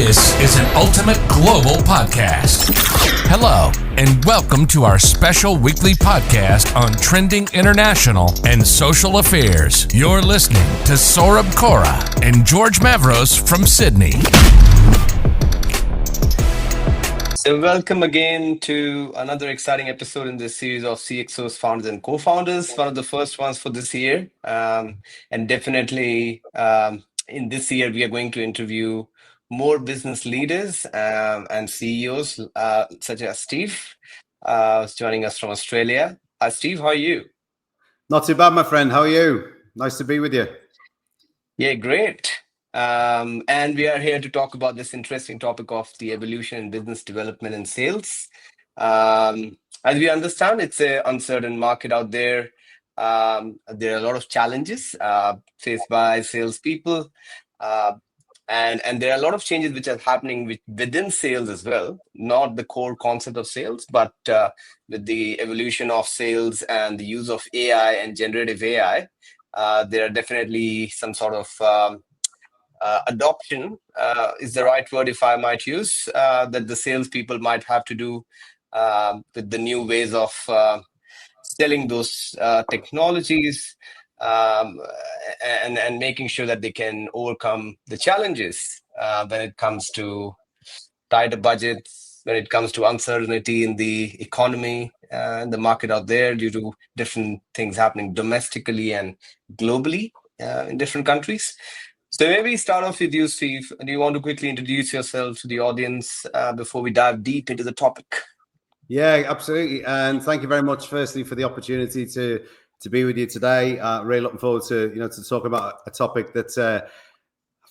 This is an ultimate global podcast. Hello, and welcome to our special weekly podcast on trending international and social affairs. You're listening to Saurabh Kora and George Mavros from Sydney. So welcome again to another exciting episode in this series of CXO's founders and co-founders, one of the first ones for this year. And definitely in this year, we are going to interview more business leaders and CEOs, such as Steve, who's joining us from Australia. Steve, how are you? Not too bad, my friend. How are you? Nice to be with you. Yeah, great. And we are here to talk about this interesting topic of the evolution in business development and sales. As we understand, it's an uncertain market out there. There are a lot of challenges faced by salespeople. And there are a lot of changes which are happening within sales as well, not the core concept of sales, but with the evolution of sales and the use of AI and generative AI, there are definitely some sort of adoption is the right word, if I might use, that the salespeople might have to do with the new ways of selling those technologies. And making sure that they can overcome the challenges when it comes to tighter budgets, when it comes to uncertainty in the economy and the market out there due to different things happening domestically and globally in different countries. So maybe start off with you, Steve. Do you want to quickly introduce yourself to the audience before we dive deep into the topic? Yeah, absolutely. And thank you very much, firstly, for the opportunity to be with you today. Really looking forward to to talk about a topic that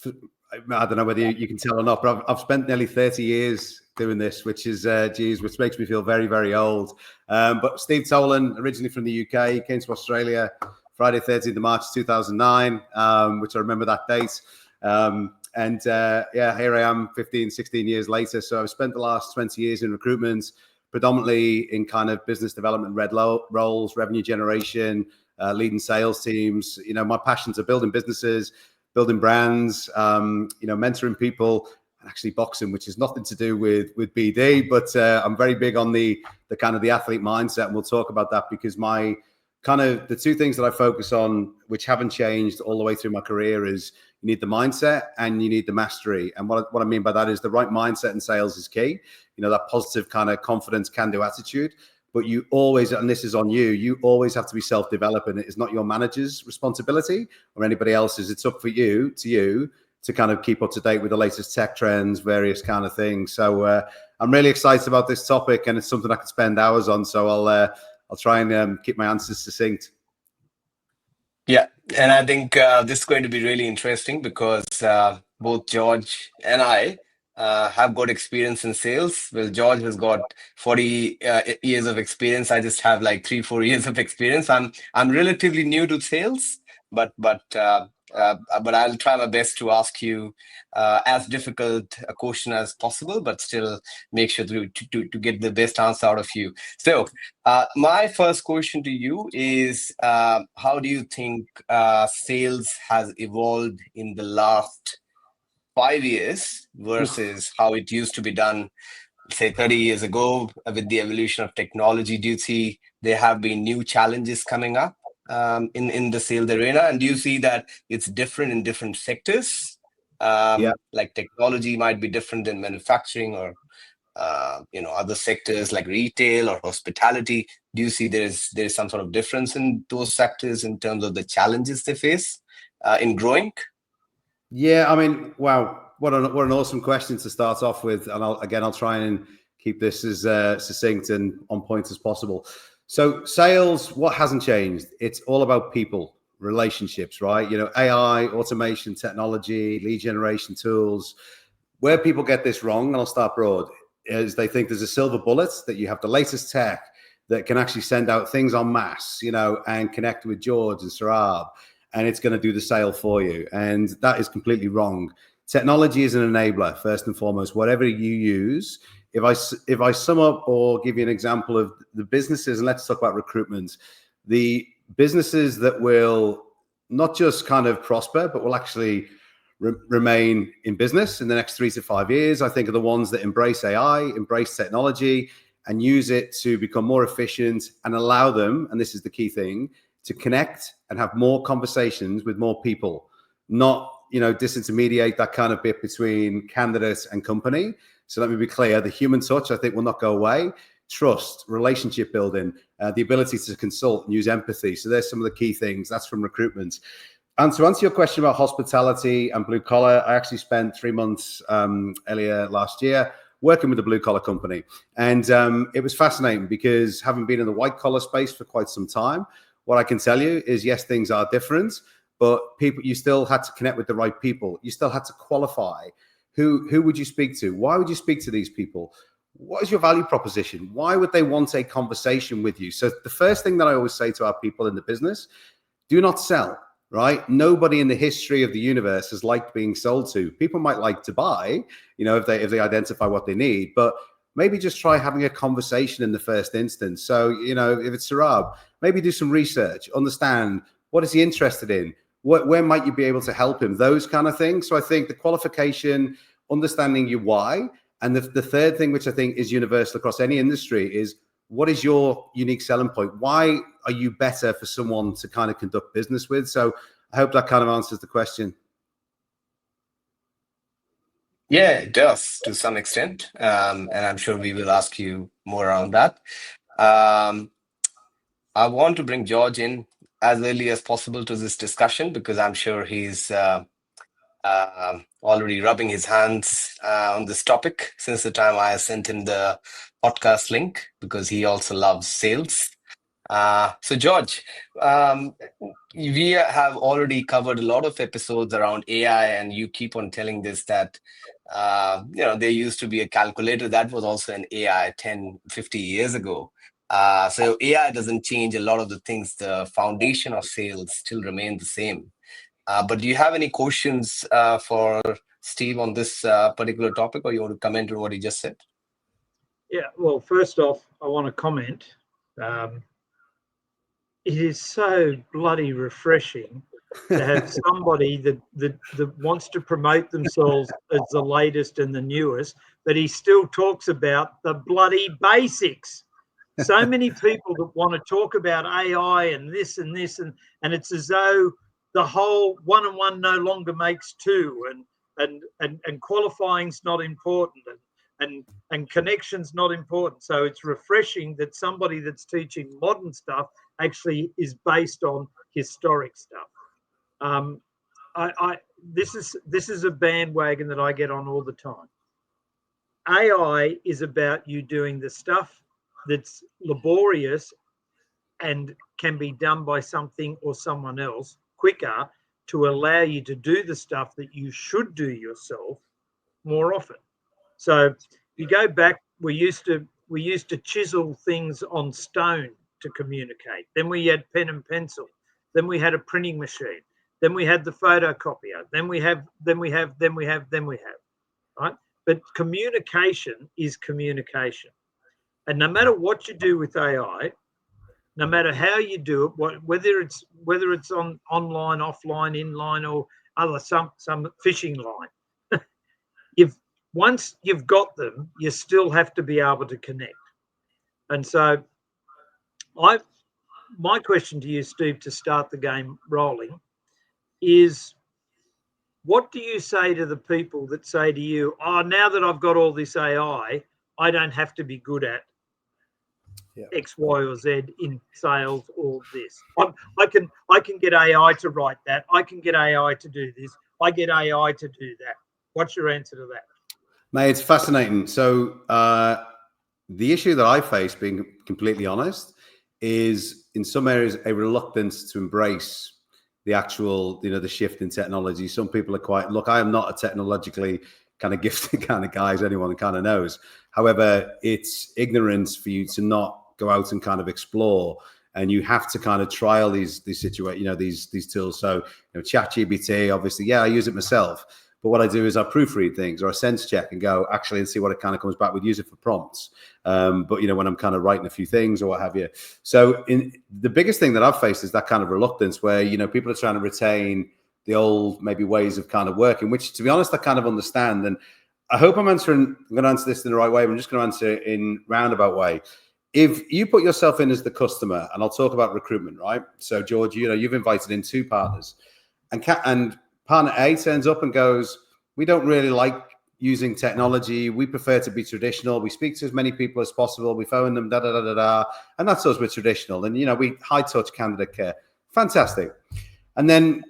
I don't know whether you can tell or not, but I've spent nearly 30 years doing this, which is which makes me feel very, very old. But Steve Tolan, originally from the UK, came to Australia Friday 13th of March 2009, which I remember that date. Here I am 15, 16 years later. So I've spent the last 20 years in recruitment, predominantly in kind of business development roles, revenue generation, leading sales teams. My passions are building businesses, building brands, mentoring people, and actually boxing, which has nothing to do with BD, but I'm very big on the kind of the athlete mindset. And we'll talk about that because my kind of the two things that I focus on, which haven't changed all the way through my career, is you need the mindset and you need the mastery. And what I mean by that is the right mindset in sales is key. That positive kind of confidence, can-do attitude. But you always, and this is on you always have to be self-developing. It is not your manager's responsibility or anybody else's. It's up for you to kind of keep up to date with the latest tech trends, various kind of things. So I'm really excited about this topic, and it's something I could spend hours on. So I'll try and keep my answers succinct. Yeah, and I think this is going to be really interesting because both George and I have got experience in sales. Well, George has got 40 years of experience. I just have like 3-4 years of experience. I'm relatively new to sales, but I'll try my best to ask you as difficult a question as possible, but still make sure to get the best answer out of you. So my first question to you is, how do you think sales has evolved in the last 5 years versus how it used to be done, say 30 years ago with the evolution of technology? Do you see there have been new challenges coming up in the sales arena? And do you see that it's different in different sectors? Like technology might be different than manufacturing or other sectors like retail or hospitality. Do you see there's some sort of difference in those sectors in terms of the challenges they face in growing? Yeah, I mean, wow, what an awesome question to start off with. And I'll try and keep this as succinct and on point as possible. So sales, what hasn't changed? It's all about people, relationships, right? AI, automation, technology, lead generation tools. Where people get this wrong, and I'll start broad, is they think there's a silver bullet, that you have the latest tech that can actually send out things en masse, and connect with George and Saurabh, and it's going to do the sale for you. And that is completely wrong. Technology is an enabler, first and foremost. Whatever you use, if I sum up or give you an example of the businesses, and let's talk about recruitment, the businesses that will not just kind of prosper, but will actually remain in business in the next 3 to 5 years, I think, are the ones that embrace AI, embrace technology, and use it to become more efficient and allow them, and this is the key thing, to connect and have more conversations with more people, not, disintermediate that kind of bit between candidates and company. So let me be clear, the human touch, I think, will not go away. Trust, relationship building, the ability to consult and use empathy. So there's some of the key things. That's from recruitment. And to answer your question about hospitality and blue collar, I actually spent 3 months earlier last year working with a blue collar company. And it was fascinating because having been in the white collar space for quite some time, what I can tell you is, yes, things are different, but you still had to connect with the right people. You still had to qualify. Who would you speak to? Why would you speak to these people? What is your value proposition? Why would they want a conversation with you? So the first thing that I always say to our people in the business, do not sell. Right? Nobody in the history of the universe has liked being sold to. People might like to buy, if they identify what they need, but maybe just try having a conversation in the first instance. So, if it's Saurabh, maybe do some research, understand what is he interested in, where might you be able to help him, those kind of things. So I think the qualification, understanding your why, and the third thing, which I think is universal across any industry, is what is your unique selling point? Why are you better for someone to kind of conduct business with? So I hope that kind of answers the question. Yeah, it does to some extent. And I'm sure we will ask you more around that. I want to bring George in as early as possible to this discussion because I'm sure he's already rubbing his hands on this topic since the time I sent him the podcast link, because he also loves sales. So George, we have already covered a lot of episodes around AI, and you keep on telling this that there used to be a calculator that was also an AI 10, 50 years ago. So AI doesn't change a lot of the things. The foundation of sales still remain the same. But do you have any questions for Steve on this particular topic, or you want to comment on what he just said? Yeah, well, first off, I want to comment. It is so bloody refreshing to have somebody that wants to promote themselves as the latest and the newest, but he still talks about the bloody basics. So many people that want to talk about AI and this, and it's as though the whole 1 and 1 no longer makes 2, and qualifying's not important, and connection's not important. So it's refreshing that somebody that's teaching modern stuff actually is based on historic stuff. This is a bandwagon that I get on all the time. AI is about you doing the stuff that's laborious and can be done by something or someone else quicker to allow you to do the stuff that you should do yourself more often. So you go back, we used to chisel things on stone to communicate. Then we had pen and pencil. Then we had a printing machine. Then we had the photocopier. Then we have, right? But communication is communication. And no matter what you do with AI, no matter how you do it, whether it's on online, offline, inline, or other some fishing line, once you've got them, you still have to be able to connect. And so my question to you, Steve, to start the game rolling is, what do you say to the people that say to you, now that I've got all this AI, I don't have to be good at X, Y, or Z in sales or this. I can get AI to write that. I can get AI to do this. I get AI to do that. What's your answer to that? Mate, it's fascinating. So the issue that I face, being completely honest, is in some areas a reluctance to embrace the actual, the shift in technology. Some people are look, I am not a technologically kind of gifted kind of guy, as anyone kind of knows. However, it's ignorance for you to not go out and kind of explore, and you have to kind of trial these situations, these tools. So, ChatGPT, obviously, I use it myself. But what I do is I proofread things, or I sense check and go actually and see what it kind of comes back with. Use it for prompts. But when I'm kind of writing a few things or what have you. So the biggest thing that I've faced is that kind of reluctance where, people are trying to retain the old maybe ways of kind of working, which to be honest, I kind of understand. And I hope I'm going to answer this in the right way. I'm just going to answer it in roundabout way. If you put yourself in as the customer, and I'll talk about recruitment, right? So George, you've invited in 2 partners, and partner A turns up and goes, we don't really like using technology. We prefer to be traditional. We speak to as many people as possible. We phone them, and that's us. We're traditional, and we high touch candidate care. Fantastic. And then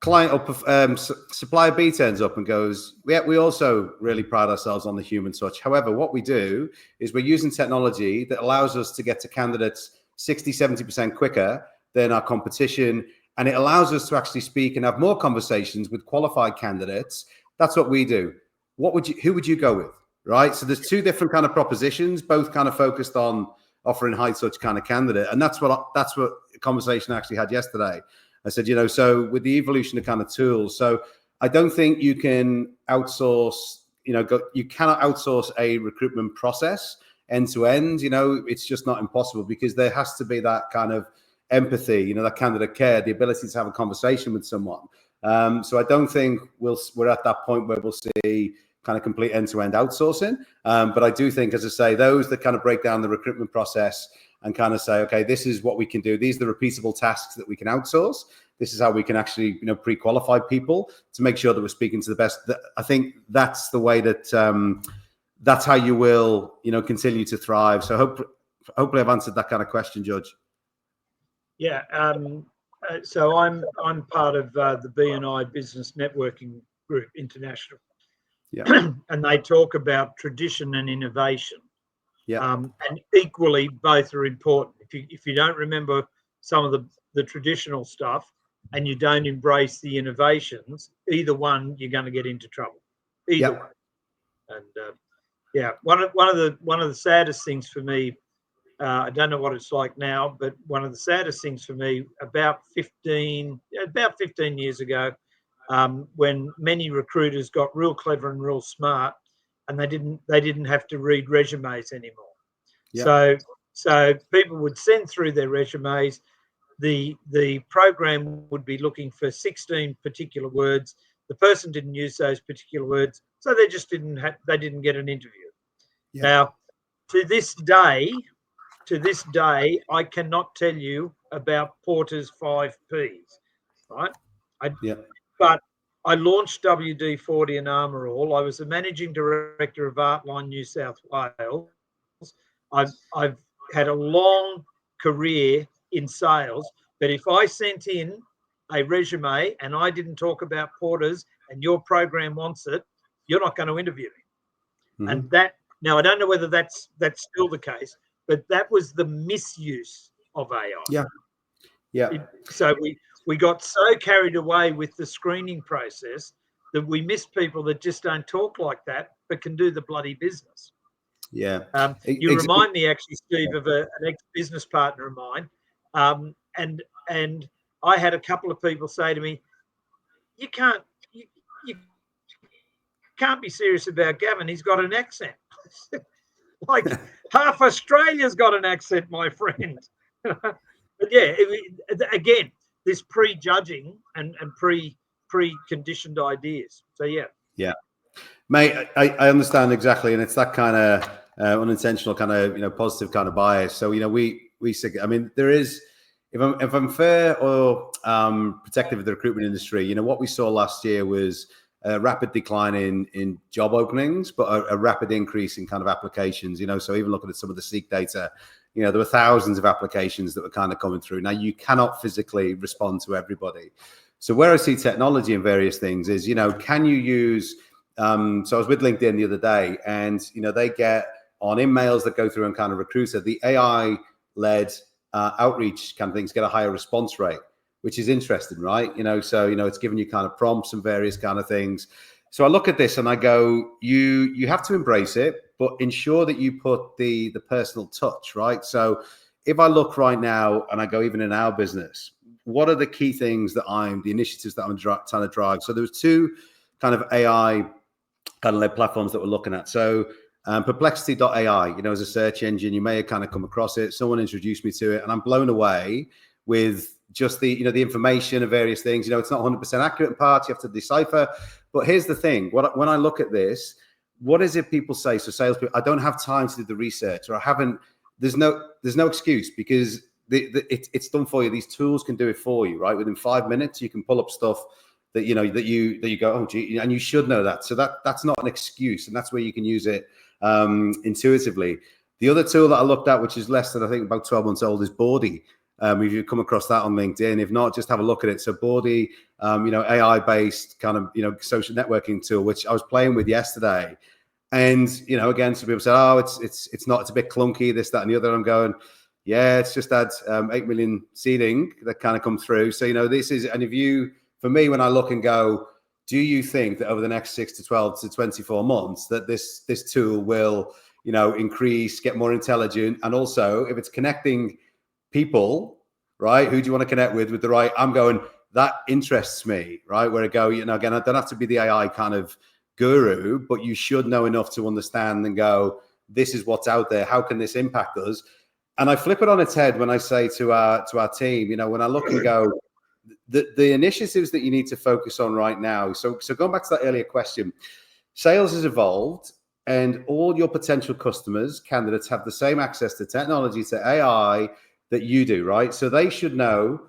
client or supplier B turns up and goes, we also really pride ourselves on the human touch. However, what we do is we're using technology that allows us to get to candidates 60, 70% quicker than our competition. And it allows us to actually speak and have more conversations with qualified candidates. That's what we do. Who would you go with? Right. So there's 2 different kind of propositions, both kind of focused on offering high touch kind of candidate. And that's what the conversation I actually had yesterday. I said, so with the evolution of kind of tools, so I don't think you can outsource, you cannot outsource a recruitment process end to end. It's just not impossible, because there has to be that kind of empathy, that candidate care, the ability to have a conversation with someone. So I don't think we're at that point where we'll see kind of complete end-to-end outsourcing. But I do think, as I say, those that kind of break down the recruitment process and kind of say, okay, this is what we can do. These are the repeatable tasks that we can outsource. This is how we can actually, pre-qualify people to make sure that we're speaking to the best. I think that's the way that that's how you will, continue to thrive. So hopefully I've answered that kind of question, George. Yeah. So I'm part of the BNI Business Networking Group International. Yeah. And they talk about tradition and innovation. Yeah. And equally, both are important. If you don't remember some of the traditional stuff and you don't embrace the innovations, either one, you're going to get into trouble. Either one. And one of the saddest things for me, I don't know what it's like now, but one of the saddest things for me about 15 years ago, when many recruiters got real clever and real smart, and they didn't have to read resumes anymore. Yeah. So people would send through their resumes. The program would be looking for 16 particular words. The person didn't use those particular words, so they just didn't get an interview. Yeah. Now, to this day, I cannot tell you about Porter's 5 Ps, right? But I launched WD-40 and Armour All. I was the managing director of Artline New South Wales. I've had a long career in sales, but if I sent in a resume and I didn't talk about Porter's and your program wants it, you're not going to interview me. Mm-hmm. And that, now I don't know whether that's still the case, but that was the misuse of AI. Yeah. So we got so carried away with the screening process that we missed people that just don't talk like that, but can do the bloody business. Yeah. You remind me, actually, Steve, of an ex-business partner of mine. And I had a couple of people say to me, you can't be serious about Gavin. He's got an accent. Like half Australia's got an accent, my friend. But yeah, again, this pre-judging and pre-conditioned ideas. So yeah, mate, I understand exactly, and it's that kind of unintentional kind of positive kind of bias. So we I mean, there is, if I'm fair or protective of the recruitment industry, what we saw last year was a rapid decline in job openings, but a rapid increase in kind of applications. So even looking at some of the Seek data, there were thousands of applications that were kind of coming through. Now, you cannot physically respond to everybody. So where I see technology in various things is, can you use, so I was with LinkedIn the other day, and, they get on emails that go through and kind of Recruiter, the AI-led outreach kind of things get a higher response rate, which is interesting, right? So, it's giving you kind of prompts and various kind of things. So I look at this and I go, you have to embrace it, but ensure that you put the personal touch, right? So if I look right now and I go even in our business, what are the key things the initiatives that I'm trying to drive? So there was 2 kind of AI kind of led platforms that we're looking at. So Perplexity.ai, as a search engine, you may have kind of come across it. Someone introduced me to it, and I'm blown away with just the the information of various things. It's not 100% accurate in parts. You have to decipher. But here's the thing: when I look at this, what is it people say? So salespeople, I don't have time to do the research, or I haven't. There's no excuse, because it's done for you. These tools can do it for you, right? Within 5 minutes, you can pull up stuff that you go, oh gee, and you should know that. So that's not an excuse, and that's where you can use it intuitively. The other tool that I looked at, which is less than, I think, about 12 months old, is Bordy. If you come across that on LinkedIn, if not, just have a look at it. So Bordy, AI-based kind of social networking tool, which I was playing with yesterday, and again, some people say, oh, it's not, it's a bit clunky, this, that, and the other. I'm going, yeah, it's just had 8 million seeding that kind of come through. So this is, and for me, when I look and go, do you think that over the next 6 to 12 to 24 months that this tool will increase, get more intelligent, and also if it's connecting people, right? Who do you want to connect with the right? I'm going, that interests me, right? Where I go, again, I don't have to be the AI kind of guru, but you should know enough to understand and go, this is what's out there. How can this impact us? And I flip it on its head when I say to our team, when I look and go, the initiatives that you need to focus on right now. So going back to that earlier question, sales has evolved, and all your potential customers, candidates, have the same access to technology, to AI that you do, right? So they should know,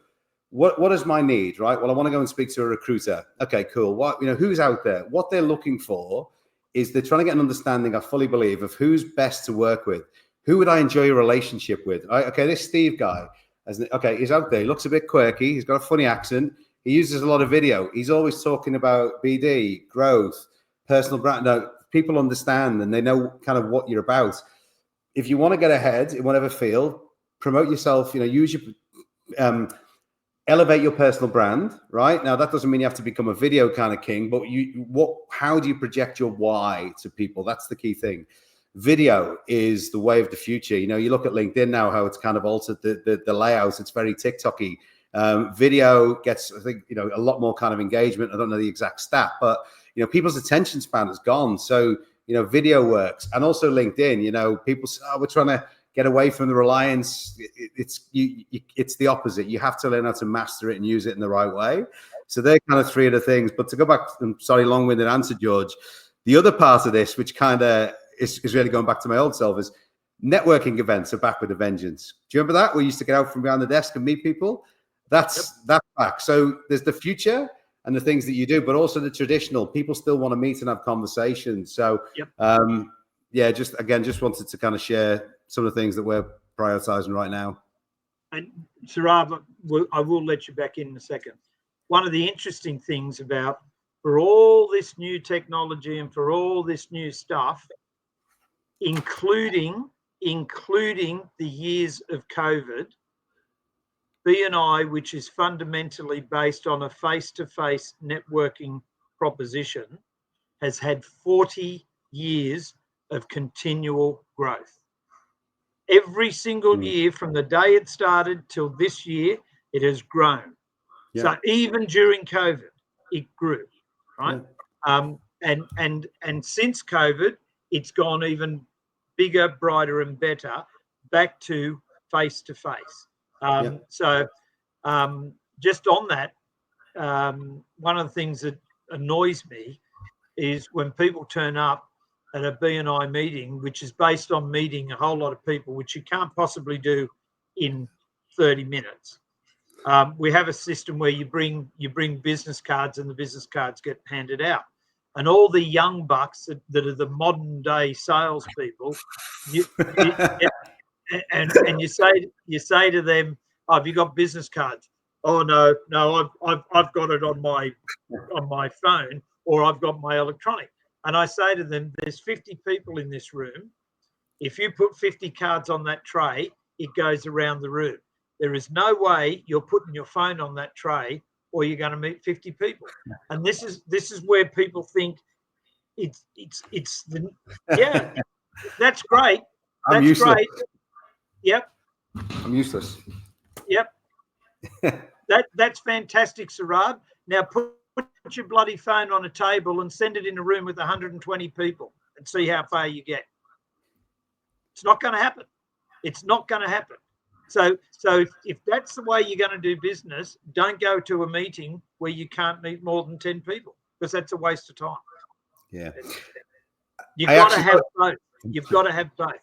what is my need, right? Well, I want to go and speak to a recruiter. Okay, cool. Who's out there? What they're looking for is they're trying to get an understanding, I fully believe, of who's best to work with. Who would I enjoy a relationship with? Right? Okay, this Steve guy, he's out there. He looks a bit quirky. He's got a funny accent. He uses a lot of video. He's always talking about BD, growth, personal brand. No, people understand and they know kind of what you're about. If you want to get ahead in whatever field, promote yourself. Use your elevate your personal brand. Right now, that doesn't mean you have to become a video kind of king, but how do you project your why to people? That's the key thing. Video is the way of the future. You look at LinkedIn now, how it's kind of altered the layout. It's very TikTok-y. Video gets, I think, a lot more kind of engagement. I don't know the exact stat, but people's attention span has gone. So video works, and also LinkedIn. People say, oh, we're trying to get away from the reliance. It's the opposite. You have to learn how to master it and use it in the right way. So they're kind of three of the things. But to go back, I'm sorry, long-winded answer, George. The other part of this, which kind of is really going back to my old self, is networking events are back with a vengeance. Do you remember that? We used to get out from behind the desk and meet people. That's back. So there's the future and the things that you do, but also the traditional. People still want to meet and have conversations. So, just wanted to kind of share some of the things that we're prioritizing right now. And Saurabh, I will let you back in a second. One of the interesting things about, for all this new technology and for all this new stuff, including the years of COVID, BNI, which is fundamentally based on a face-to-face networking proposition, has had 40 years of continual growth. Every single year from the day it started till this year, it has grown. Yeah. So even during COVID, it grew, right? Yeah. And since COVID, it's gone even bigger, brighter, and better, back to face-to-face. So just on that, one of the things that annoys me is when people turn up at a BNI meeting, which is based on meeting a whole lot of people, which you can't possibly do in 30 minutes. We have a system where you bring business cards, and the business cards get handed out. And all the young bucks that are the modern day salespeople, and you say to them, oh, have you got business cards? Oh no, I've got it on my phone, or I've got my electronic. And I say to them, there's 50 people in this room. If you put 50 cards on that tray, it goes around the room. There is no way you're putting your phone on that tray or you're going to meet 50 people. And this is where people think it's the, yeah, that's great. I'm useless. Great. Yep. I'm useless. Yep. That's fantastic, Saurabh. Now put your bloody phone on a table and send it in a room with 120 people and see how far you get. It's not going to happen. It's not going to happen. So if that's the way you're going to do business, don't go to a meeting where you can't meet more than 10 people, because that's a waste of time. Yeah. You've got to have both. You've got to have both.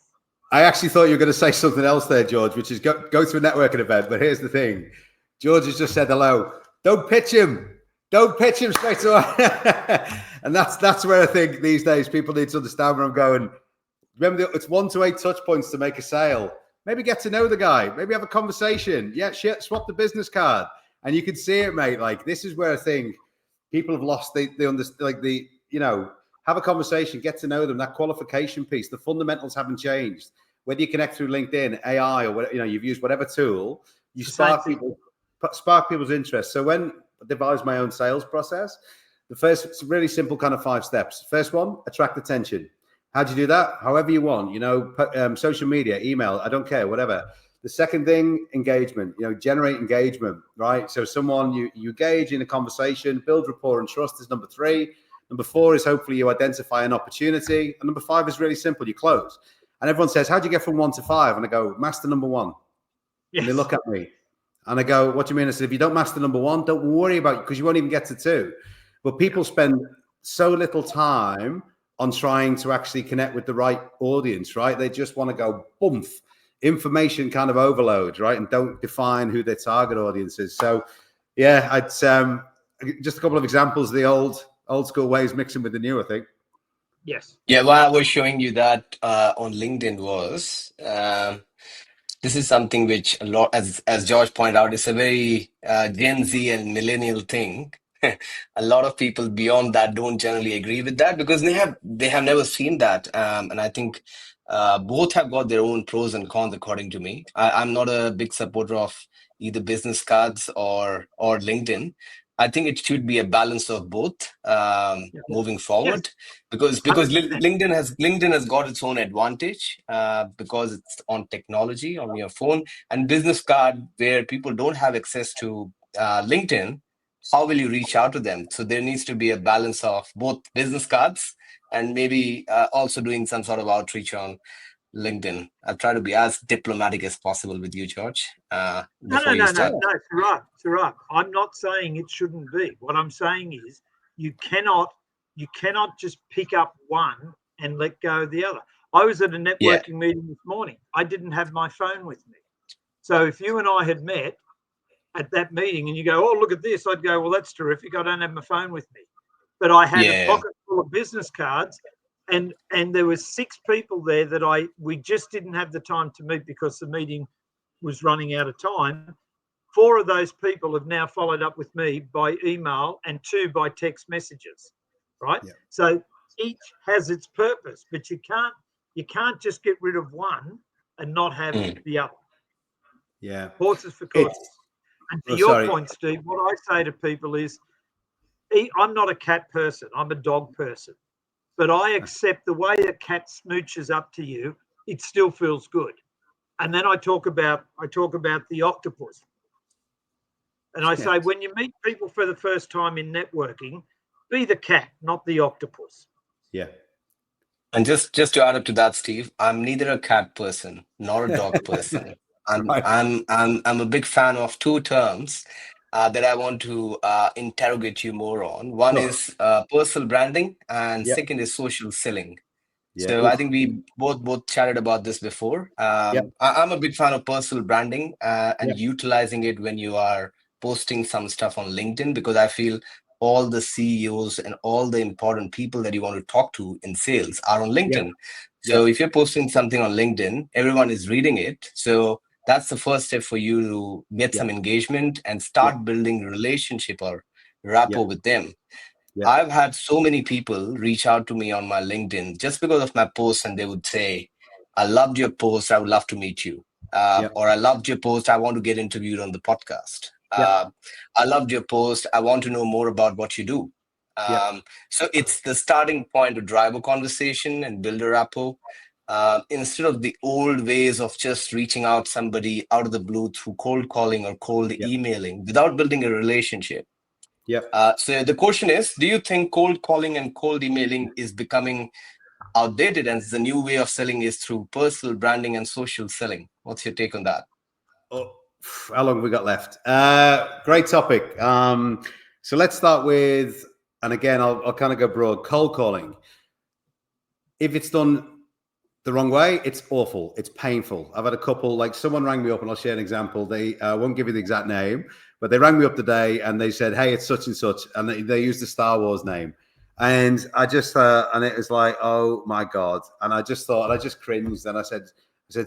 I actually thought you were going to say something else there, George, which is go to a networking event. But here's the thing. George has just said hello. Don't pitch him. Don't pitch him straight away. And that's where I think these days people need to understand where I'm going. Remember, it's 1 to 8 touch points to make a sale. Maybe get to know the guy. Maybe have a conversation. Yeah, shit, swap the business card. And you can see it, mate. Like, this is where I think people have lost have a conversation, get to know them, that qualification piece. The fundamentals haven't changed. Whether you connect through LinkedIn, AI, or whatever, you've used whatever tool, you spark people's interest. So when I devised my own sales process, it's a really simple kind of 5 steps. First one, attract attention. How do you do that? However you want, social media, email, I don't care, whatever. The second thing, engagement, generate engagement, right? So someone you engage in a conversation, build rapport and trust is number 3. Number 4 is hopefully you identify an opportunity. And number 5 is really simple, you close. And everyone says, how do you get from 1 to 5? And I go, master number 1. Yes. And they look at me and I go, what do you mean? I said, if you don't master number 1, don't worry about it, because you won't even get to 2. But people spend so little time on trying to actually connect with the right audience, right? They just want to go, boom, information kind of overload, right? And don't define who their target audience is. So, yeah, I'd just a couple of examples of the old school ways mixing with the new, I think. Yes. Yeah, why I was showing you that on LinkedIn was this is something which a lot, as George pointed out, is a very Gen Z and millennial thing. A lot of people beyond that don't generally agree with that because they have never seen that, and I think both have got their own pros and cons according to me. I'm not a big supporter of either business cards or LinkedIn. I think it should be a balance of both moving forward, because LinkedIn has got its own advantage because it's on technology on your phone, and business card where people don't have access to LinkedIn. How will you reach out to them? So there needs to be a balance of both business cards and maybe also doing some sort of outreach on LinkedIn. I'll try to be as diplomatic as possible with you, George. No, Saurabh. I'm not saying it shouldn't be. What I'm saying is you cannot just pick up one and let go of the other. I was at a networking meeting this morning. I didn't have my phone with me. So if you and I had met at that meeting and you go, oh, look at this, I'd go, well, that's terrific. I don't have my phone with me. But I had a pocket full of business cards, and there was 6 people there that we just didn't have the time to meet because the meeting was running out of time. 4 of those people have now followed up with me by email and 2 by text messages, right? Yeah. So each has its purpose, but you can't just get rid of one and not have the other. Yeah. Horses for courses. And to your point, Steve, what I say to people is, I'm not a cat person. I'm a dog person. But I accept the way a cat smooches up to you, it still feels good. And then I talk about the octopus. And I say, when you meet people for the first time in networking, be the cat, not the octopus. Yeah. And just to add up to that, Steve, I'm neither a cat person nor a dog person. I'm a big fan of 2 terms that I want to interrogate you more on. One is personal branding, and second is social selling. Yeah. So I think we both chatted about this before. I'm a big fan of personal branding and utilizing it when you are posting some stuff on LinkedIn, because I feel all the CEOs and all the important people that you want to talk to in sales are on LinkedIn. So if you're posting something on LinkedIn, everyone is reading it. So that's the first step for you to get some engagement and start building a relationship or rapport with them. Yeah. I've had so many people reach out to me on my LinkedIn just because of my posts, and they would say, I loved your post, I would love to meet you. Or I loved your post, I want to get interviewed on the podcast. I loved your post, I want to know more about what you do. So it's the starting point to drive a conversation and build a rapport. Instead of the old ways of just reaching out somebody out of the blue through cold calling or cold emailing without building a relationship. So the question is, do you think cold calling and cold emailing is becoming outdated, and the new way of selling is through personal branding and social selling? What's your take on that? How long have we got left? Great topic. So let's start with, and again, I'll kind of go broad. Cold calling. If it's done the wrong way, it's awful. It's painful. I've had a couple, like someone rang me up, and I'll share an example. They won't give you the exact name, but they rang me up today and they said, hey, it's such and such. And they used the Star Wars name. And I just, and it was like, oh my God. And I just thought, I just cringed. And I said,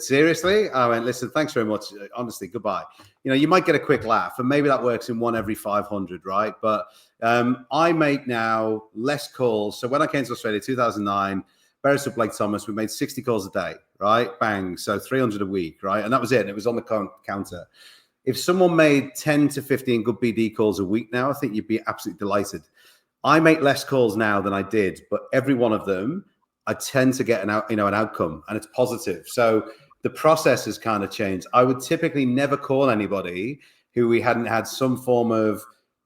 seriously? I went, listen, thanks very much. Honestly, goodbye. You know, you might get a quick laugh, and maybe that works in 1 every 500, right? But I make now less calls. So when I came to Australia, 2009, Beresford Blake Thomas, we made 60 calls a day, right? Bang. So 300 a week, right? And that was it. And it was on the counter. If someone made 10 to 15 good BD calls a week now, I think you'd be absolutely delighted. I make less calls now than I did, but every one of them, I tend to get an outcome, and it's positive. So the process has kind of changed. I would typically never call anybody who we hadn't had some form of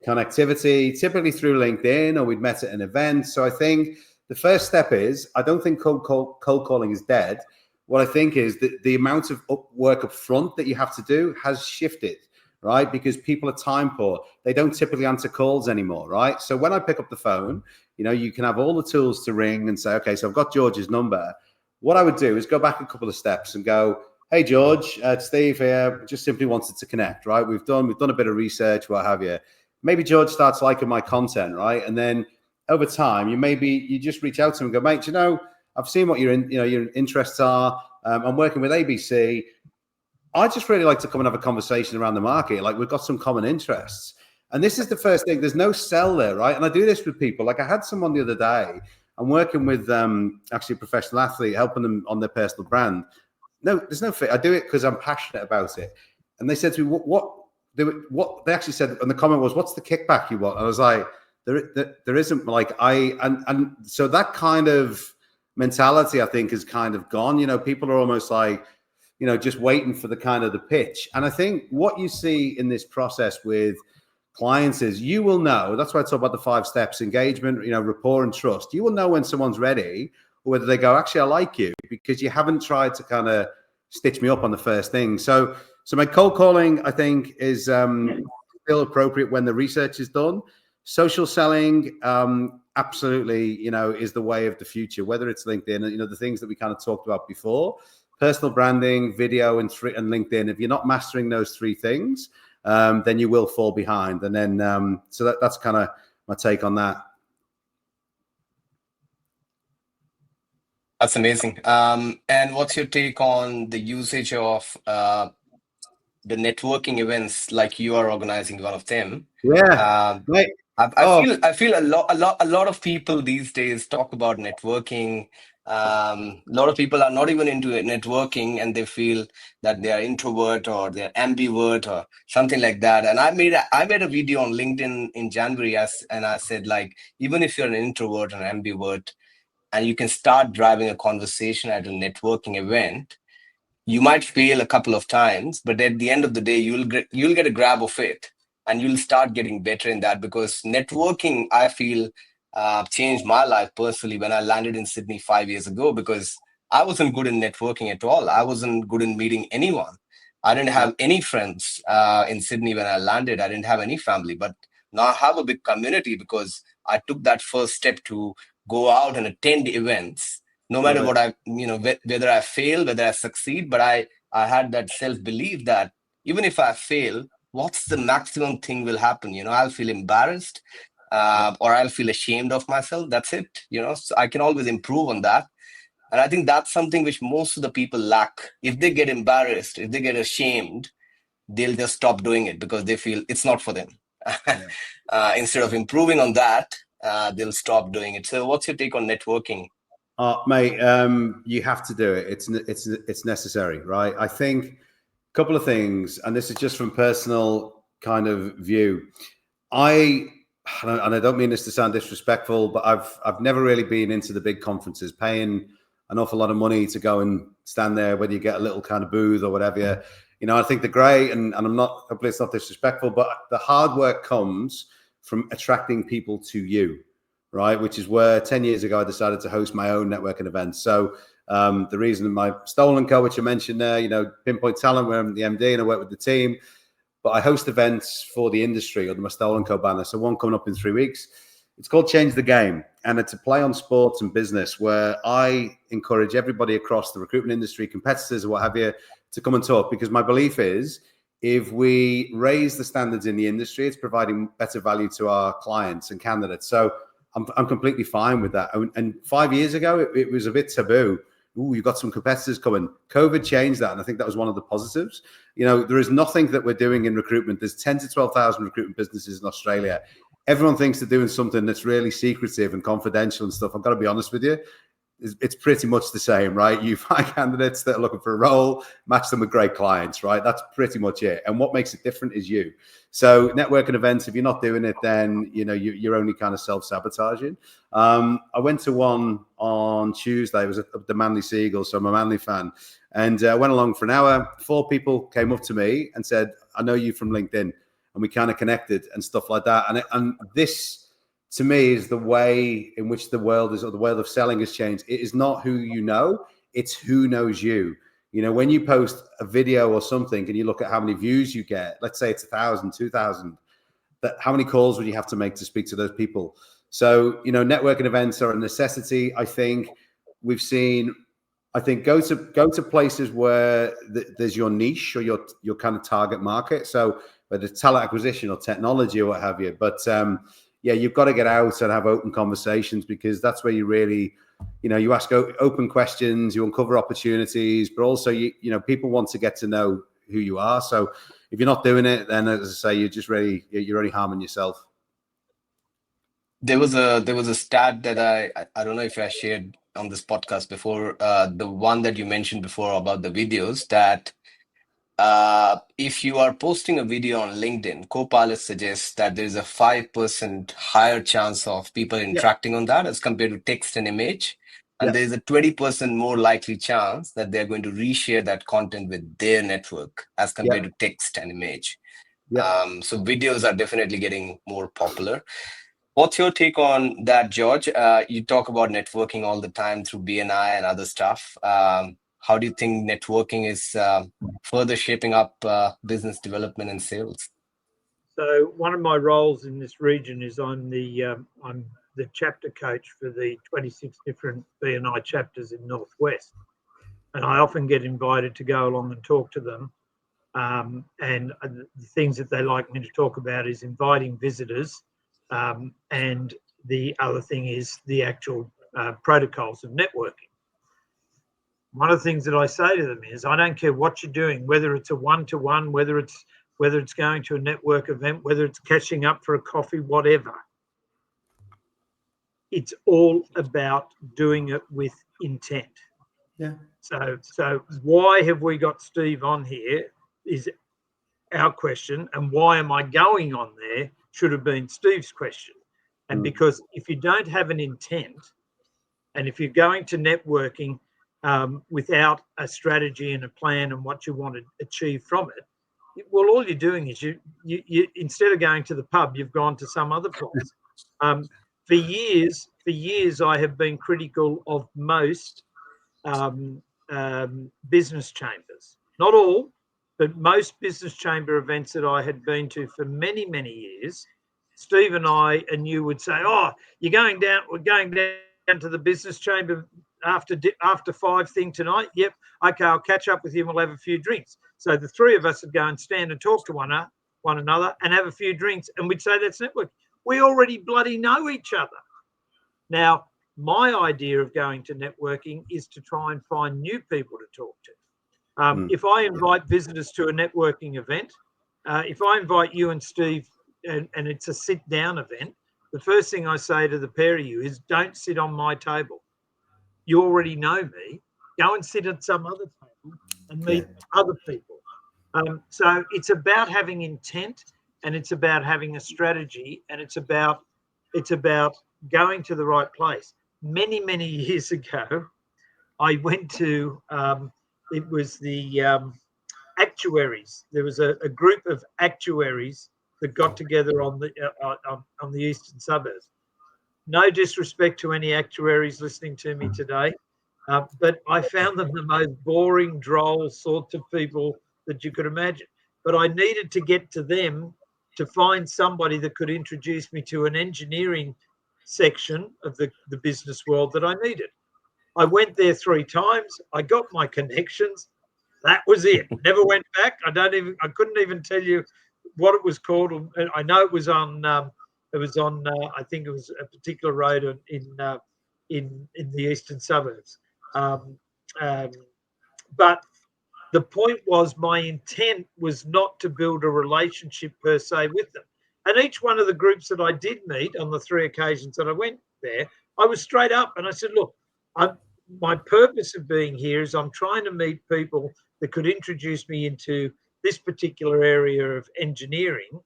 connectivity, typically through LinkedIn, or we'd met at an event. So I think the first step is, I don't think cold calling is dead. What I think is that the amount of work up front that you have to do has shifted, right? Because people are time poor. They don't typically answer calls anymore, right? So when I pick up the phone, you know, you can have all the tools to ring and say, okay, so I've got George's number. What I would do is go back a couple of steps and go, hey, George, it's Steve here. Just simply wanted to connect, right? We've done a bit of research, what have you. Maybe George starts liking my content, right? And then over time, you just reach out to him and go, mate, you know, I've seen what your interests are. I'm working with ABC. I just really like to come and have a conversation around the market. Like, we've got some common interests. And this is the first thing. There's no sell there, right? And I do this with people. Like, I had someone the other day. I'm working with actually a professional athlete, helping them on their personal brand. No, there's no fit. I do it because I'm passionate about it. And they said to me, what they actually said, and the comment was, what's the kickback you want? And I was like, there isn't, like, and so that kind of mentality, I think, is kind of gone. You know, people are almost like, you know, just waiting for the kind of the pitch. And I think what you see in this process with clients is, you will know, that's why I talk about the 5 steps: engagement, you know, rapport and trust. You will know when someone's ready, or whether they go, actually, I like you, because you haven't tried to kind of stitch me up on the first thing. So my cold calling, I think, is still appropriate when the research is done. Social selling, absolutely, you know, is the way of the future, whether it's LinkedIn, you know, the things that we kind of talked about before: personal branding, video, and LinkedIn. If you're not mastering those 3 things, then you will fall behind. And then, so that's kind of my take on that. That's amazing. And what's your take on the usage of the networking events, like you are organizing one of them? Yeah, right. I feel a lot of people these days talk about networking. A lot of people are not even into networking, and they feel that they are introvert or they're ambivert or something like that. And I made a video on LinkedIn in January, and I said, like, even if you're an introvert or an ambivert, and you can start driving a conversation at a networking event, you might fail a couple of times, but at the end of the day, you'll get a grab of it. And you'll start getting better in that, because networking, I feel, changed my life personally when I landed in Sydney 5 years ago, because I wasn't good in networking at all. I wasn't good in meeting anyone. I didn't have any friends in Sydney when I landed. I didn't have any family, but now I have a big community because I took that first step to go out and attend events, no matter what whether I fail, whether I succeed. But I had that self-belief that even if I fail, what's the maximum thing will happen? You know, I'll feel embarrassed or I'll feel ashamed of myself. That's it. You know, so I can always improve on that. And I think that's something which most of the people lack. If they get embarrassed, if they get ashamed, they'll just stop doing it because they feel it's not for them. Instead of improving on that, they'll stop doing it. So what's your take on networking? Mate, you have to do it. It's necessary, right? I think couple of things, and this is just from personal kind of view. And I don't mean this to sound disrespectful, but I've never really been into the big conferences, paying an awful lot of money to go and stand there, whether you get a little kind of booth or whatever. You know, I think they're great, and I'm not, hopefully it's not disrespectful, but the hard work comes from attracting people to you, right? Which is where 10 years ago I decided to host my own networking events. So the reason my Stolen Co, which I mentioned there, you know, Pinpoint Talent, where I'm the MD and I work with the team. but I host events for the industry or the Mustol & Co banner. So one coming up in 3 weeks. It's called Change the Game, and it's a play on sports and business where I encourage everybody across the recruitment industry, competitors or what have you, to come and talk, because my belief is if we raise the standards in the industry, it's providing better value to our clients and candidates. So I'm completely fine with that. And 5 years ago, it was a bit taboo. Ooh, you've got some competitors coming. COVID changed that, and I think that was one of the positives. You know, there is nothing that we're doing in recruitment. There's 10 to 12,000 recruitment businesses in Australia. Everyone thinks they're doing something that's really secretive and confidential and stuff. I've got to be honest with you. It's pretty much the same, right? You find candidates that are looking for a role, match them with great clients, right? That's pretty much it. And what makes it different is you. So networking events, if you're not doing it, then you're only kind of self-sabotaging. I went to one on Tuesday. It was at the Manly Seagulls, so I'm a Manly fan. And I went along for an hour. 4 people came up to me and said, I know you from LinkedIn. And we kind of connected and stuff like that. And this, to me, is the way in which the world is, or the world of selling has changed. It is not who you know, it's who knows you. You know, when you post a video or something and you look at how many views you get, let's say it's 1,000, 2,000, how many calls would you have to make to speak to those people? So, networking events are a necessity. I think we've seen, go to places where there's your niche or your kind of target market. So whether it's talent acquisition or technology or what have you. But you've got to get out and have open conversations, because that's where you really, you ask open questions, you uncover opportunities, but also, people want to get to know who you are. So if you're not doing it, then as I say, you're only harming yourself. There was a stat that I don't know if I shared on this podcast before, the one that you mentioned before about the videos, that if you are posting a video on LinkedIn, Copilot suggests that there's a 5% higher chance of people interacting on that as compared to text and image. And there's a 20% more likely chance that they're going to reshare that content with their network as compared to text and image. So videos are definitely getting more popular. What's your take on that, George? You talk about networking all the time through BNI and other stuff. How do you think networking is further shaping up business development and sales? So one of my roles in this region is I'm the chapter coach for the 26 different BNI chapters in Northwest, and I often get invited to go along and talk to them. And the things that they like me to talk about is inviting visitors, and the other thing is the actual protocols of networking. One of the things that I say to them is, I don't care what you're doing, whether it's a one-to-one, whether it's going to a network event, whether it's catching up for a coffee, whatever. It's all about doing it with intent. Yeah. So why have we got Steve on here is our question, and why am I going on there should have been Steve's question. And because if you don't have an intent, and if you're going to networking without a strategy and a plan and what you want to achieve from it, well, all you're doing is you instead of going to the pub, you've gone to some other place. For years, I have been critical of most business chambers. Not all, but most business chamber events that I had been to for many, many years, Steve and I and you would say, "Oh, we're going down to the business chamber after 5 thing tonight." Yep. Okay, I'll catch up with you and we'll have a few drinks. So the 3 of us would go and stand and talk to one another and have a few drinks, and we'd say that's networking. We already bloody know each other. Now, my idea of going to networking is to try and find new people to talk to. If I invite visitors to a networking event, if I invite you and Steve and it's a sit-down event, the first thing I say to the pair of you is, don't sit on my table. You already know me. Go and sit at some other table and meet other people. So it's about having intent, and it's about having a strategy, and it's about going to the right place. Many, many years ago, I went to it was the actuaries. There was a group of actuaries that got together on the eastern suburbs. No disrespect to any actuaries listening to me today, but I found them the most boring, droll sorts of people that you could imagine. but I needed to get to them to find somebody that could introduce me to an engineering section of the business world that I needed. I went there 3 times. I got my connections. That was it. Never went back. I couldn't even tell you what it was called. I know it was on. I think it was a particular road in the eastern suburbs. But the point was, my intent was not to build a relationship per se with them. And each one of the groups that I did meet on the 3 occasions that I went there, I was straight up and I said, look, my purpose of being here is I'm trying to meet people that could introduce me into this particular area of engineering.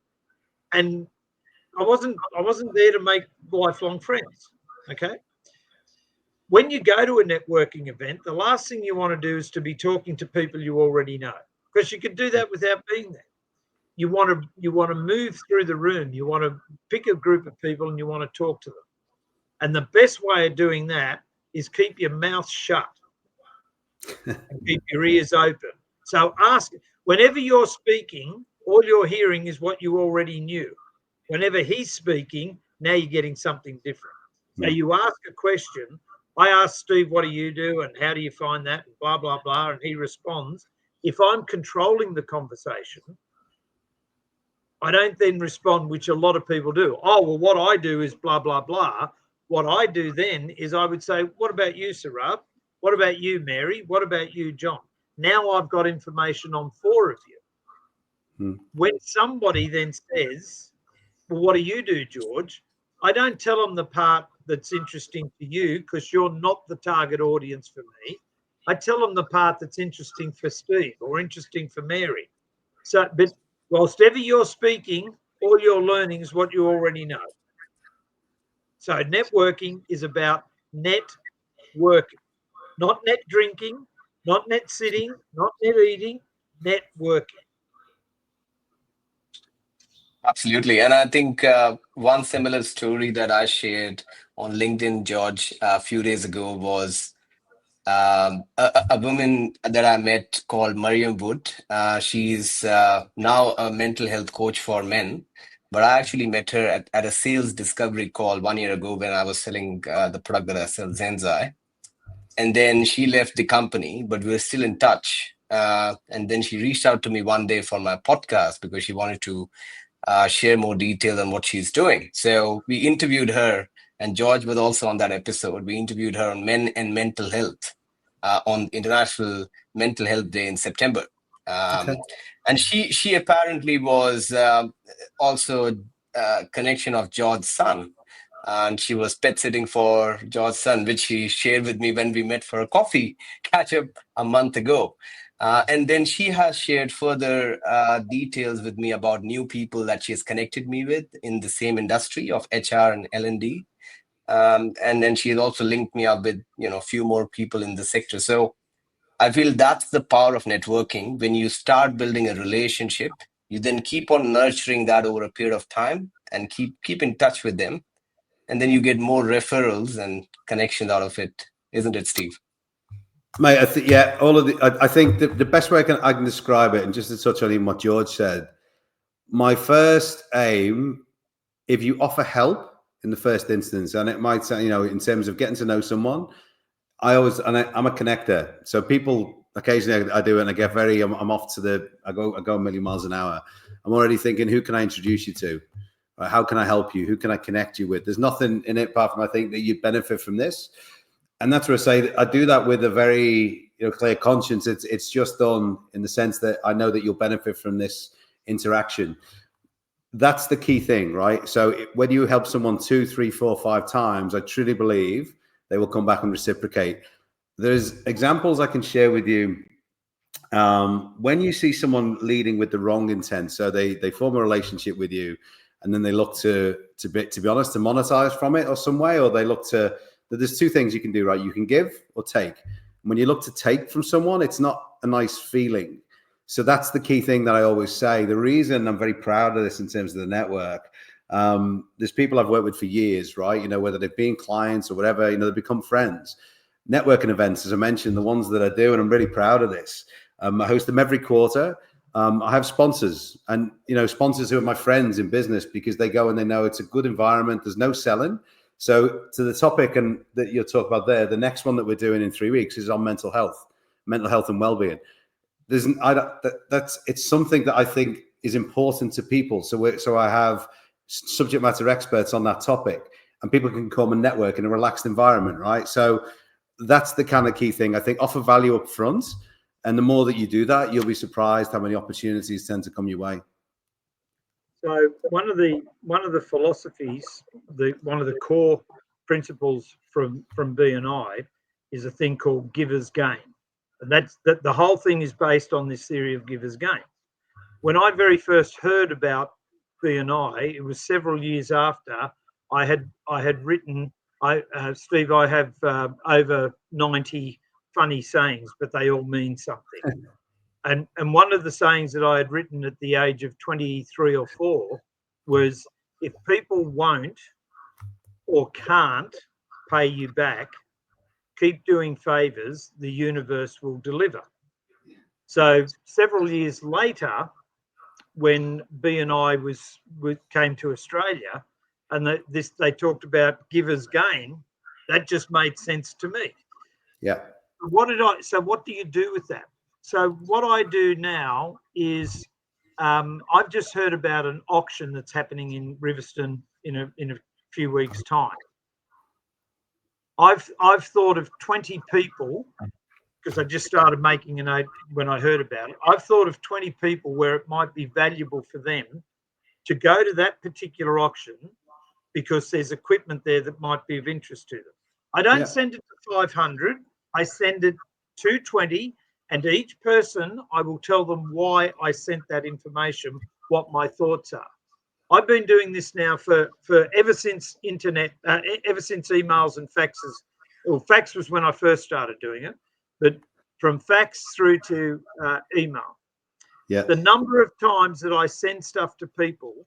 And I wasn't there to make lifelong friends. Okay. When you go to a networking event, the last thing you want to do is to be talking to people you already know, because you can do that without being there. You want to move through the room. You want to pick a group of people and you want to talk to them. And the best way of doing that is keep your mouth shut and keep your ears open. So ask, whenever you're speaking, all you're hearing is what you already knew. Whenever he's speaking, now you're getting something different. So you ask a question. I ask Steve, what do you do? And how do you find that? And blah, blah, blah. And he responds. If I'm controlling the conversation, I don't then respond, which a lot of people do. Oh, well, what I do is blah, blah, blah. What I do then is I would say, what about you, Sarab? What about you, Mary? What about you, John? Now I've got information on 4 of you. When somebody then says, well, what do you do, George? I don't tell them the part that's interesting to you because you're not the target audience for me. I tell them the part that's interesting for Steve or interesting for Mary. So, but whilst ever you're speaking, all you're learning is what you already know. So networking is about networking, not net drinking, not net sitting, not net eating, networking. Absolutely. And I think one similar story that I shared on LinkedIn, George, a few days ago was a woman that I met called Mariam Wood. She's now a mental health coach for men. But I actually met her at a sales discovery call 1 year ago when I was selling the product that I sell, Zenzai. And then she left the company, but we were still in touch. And then she reached out to me one day for my podcast because she wanted to share more detail on what she's doing. So we interviewed her, and George was also on that episode. We interviewed her on men and mental health on International Mental Health Day in September. And she apparently was also a connection of George's son. And she was pet sitting for George's son, which she shared with me when we met for a coffee catch-up a month ago. And then she has shared further details with me about new people that she has connected me with in the same industry of HR and L&D. And then she has also linked me up with, a few more people in the sector. So I feel that's the power of networking. When you start building a relationship, you then keep on nurturing that over a period of time and keep in touch with them. And then you get more referrals and connections out of it. Isn't it, Steve? Mate, I think the best way I can describe it, and just to touch on even what George said, my first aim, if you offer help in the first instance, and it might sound, in terms of getting to know someone, I'm a connector. So people occasionally I do it and I get I'm off to I go a million miles an hour. I'm already thinking, who can I introduce you to? Right, how can I help you? Who can I connect you with? There's nothing in it apart from I think that you'd benefit from this. And that's where I say that I do that with a very clear conscience. It's just done in the sense that I know that you'll benefit from this interaction. That's the key thing, right? So whether you help someone 2, 3, 4, 5 times, I truly believe they will come back and reciprocate. There's examples I can share with you. When you see someone leading with the wrong intent, so they form a relationship with you, and then they look to be honest, to monetize from it or some way, or they look to. There's 2 things you can do, right? You can give or take. When you look to take from someone, it's not a nice feeling. So that's the key thing that I always say. The reason I'm very proud of this in terms of the network, there's people I've worked with for years, right? Whether they've been clients or whatever, they become friends. Networking events, as I mentioned, the ones that I do, and I'm really proud of this. I host them every quarter. I have sponsors, and sponsors who are my friends in business, because they go and they know it's a good environment. There's no selling. So to the topic and that you'll talk about there, the next one that we're doing in 3 weeks is on mental health and well-being. It's something that I think is important to people. So I have subject matter experts on that topic, and people can come and network in a relaxed environment, right? So that's the kind of key thing. I think offer value up front, and the more that you do that, you'll be surprised how many opportunities tend to come your way. So one of the philosophies, one of the core principles from BNI is a thing called givers gain, and that's the whole thing is based on this theory of givers gain. When I very first heard about BNI, it was several years after I had written. Steve, I have over 90 funny sayings, but they all mean something. And one of the sayings that I had written at the age of 23 or 4 was, if people won't or can't pay you back, keep doing favors, the universe will deliver. So several years later, when BNI came to Australia, and they talked about givers gain, that just made sense to me. Yeah. So what do you do with that? So what I do now is I've just heard about an auction that's happening in Riverstone in a few weeks' time. I've thought of 20 people, because I just started making a note when I heard about it. I've thought of 20 people where it might be valuable for them to go to that particular auction, because there's equipment there that might be of interest to them. I don't send it to 500. I send it to 20, and each person I will tell them why I sent that information, what my thoughts are. I've been doing this now for ever since internet, ever since emails and faxes. Well, fax was when I first started doing it, but from fax through to email. Yeah. The number of times that I send stuff to people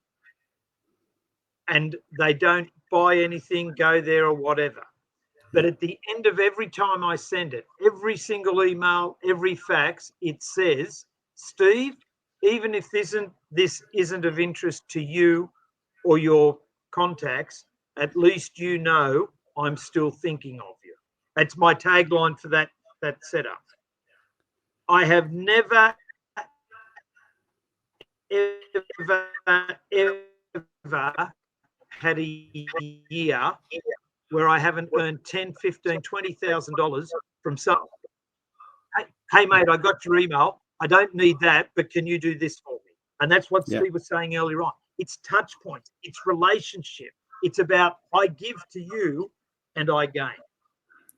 and they don't buy anything, go there or whatever. But at the end of every time I send it, every single email, every fax, it says, Steve, even if this isn't of interest to you or your contacts, at least you know I'm still thinking of you. That's my tagline for that setup. I have never, ever had a year where I haven't earned $10,000, $15,000, $20,000 from someone. Hey, mate, I got your email. I don't need that, but can you do this for me? And that's what Steve was saying earlier on. It's touch points. It's relationship. It's about I give to you and I gain.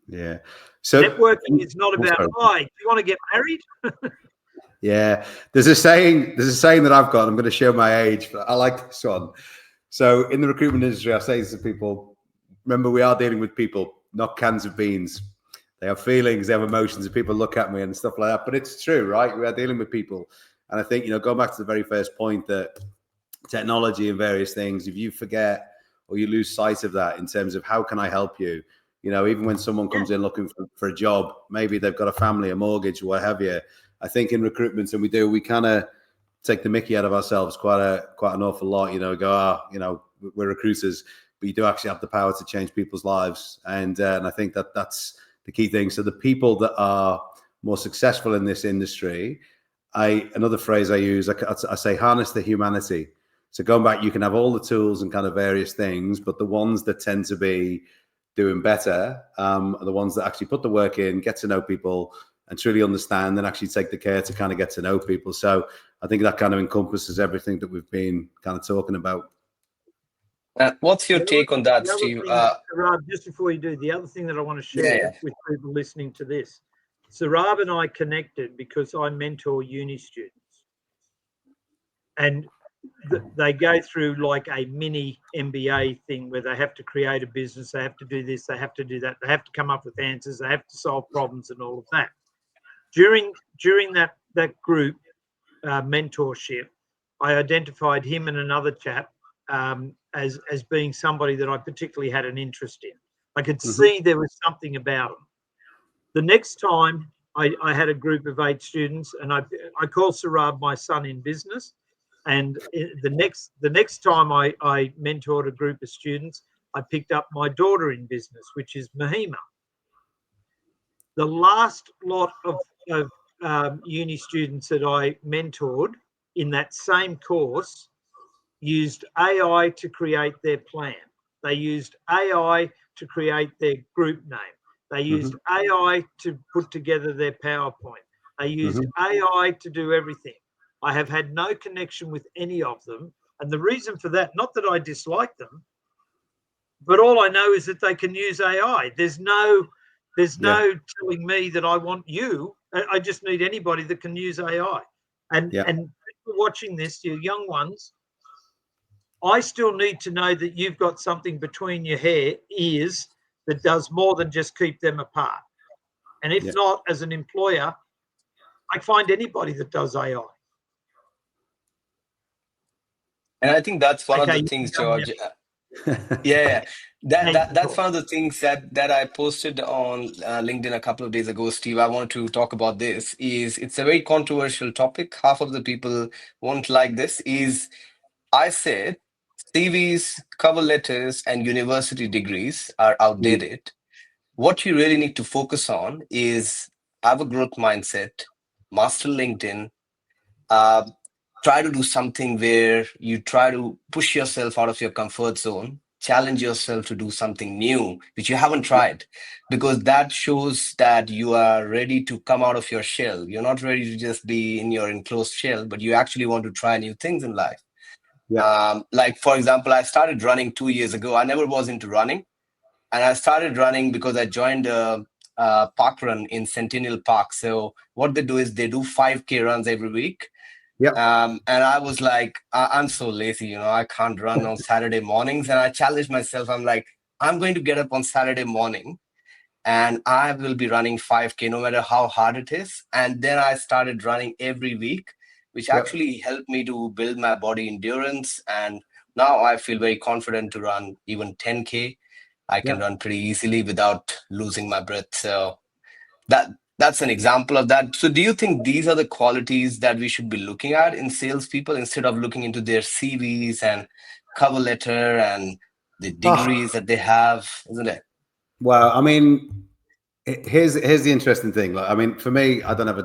Yeah. So networking is not about, do you want to get married? Yeah. There's a saying that I've got. I'm going to show my age, but I like this one. So in the recruitment industry, I say to people, remember, we are dealing with people, not cans of beans. They have feelings, they have emotions, and people look at me and stuff like that. But it's true, right? We are dealing with people. And I think, going back to the very first point, that technology and various things, if you forget or you lose sight of that in terms of how can I help you, even when someone comes in looking for a job, maybe they've got a family, a mortgage, what have you. I think in recruitment, and we kind of take the mickey out of ourselves quite an awful lot, go, we're recruiters, but you do actually have the power to change people's lives. And I think that's the key thing. So the people that are more successful in this industry, another phrase I use, I say, harness the humanity. So going back, you can have all the tools and kind of various things, but the ones that tend to be doing better are the ones that actually put the work in, get to know people and truly understand, and actually take the care to kind of get to know people. So I think that kind of encompasses everything that we've been kind of talking about. What's your take on that, Steve? Sarab, just before you do, the other thing that I want to share with people listening to this, Sarab and I connected because I mentor uni students, and they go through like a mini MBA thing where they have to create a business, they have to do this, they have to do that, they have to come up with answers, they have to solve problems and all of that. During that group mentorship, I identified him and another chap as being somebody that I particularly had an interest in. I could see there was something about him. The next time I had a group of 8 students, and I call Sarab my son in business. And the next time I mentored a group of students, I picked up my daughter in business, which is Mahima. The last lot of uni students that I mentored in that same course used AI to create their plan. They used AI to create their group name. They used AI to put together their PowerPoint. They used AI to do everything. I have had no connection with any of them. And the reason for that, not that I dislike them, but all I know is that they can use AI. There's no telling me that I want you. I just need anybody that can use AI. And watching this, you young ones, I still need to know that you've got something between your ears that does more than just keep them apart. And if not, as an employer, I find anybody that does AI. And I think that's one of the things, George. That's one of the things that I posted on LinkedIn a couple of days ago, Steve. I wanted to talk about this. It's a very controversial topic. Half of the people won't like this. I said CVs, cover letters, and university degrees are outdated. What you really need to focus on is have a growth mindset, master LinkedIn, try to do something where you try to push yourself out of your comfort zone, challenge yourself to do something new, which you haven't tried, because that shows that you are ready to come out of your shell. You're not ready to just be in your enclosed shell, but you actually want to try new things in life. Like, for example, I started running 2 years ago. I never was into running. And I started running because I joined a park run in Centennial Park. So what they do is they do 5K runs every week. And I was like, I'm so lazy, I can't run on Saturday mornings. And I challenged myself. I'm like, I'm going to get up on Saturday morning and I will be running 5K no matter how hard it is. And then I started running every week, which actually helped me to build my body endurance. And now I feel very confident to run even 10K. I can run pretty easily without losing my breath. So that's an example of that. So do you think these are the qualities that we should be looking at in salespeople instead of looking into their CVs and cover letter and the degrees that they have, isn't it? Well, I mean, here's the interesting thing. Like, I mean, for me, I don't have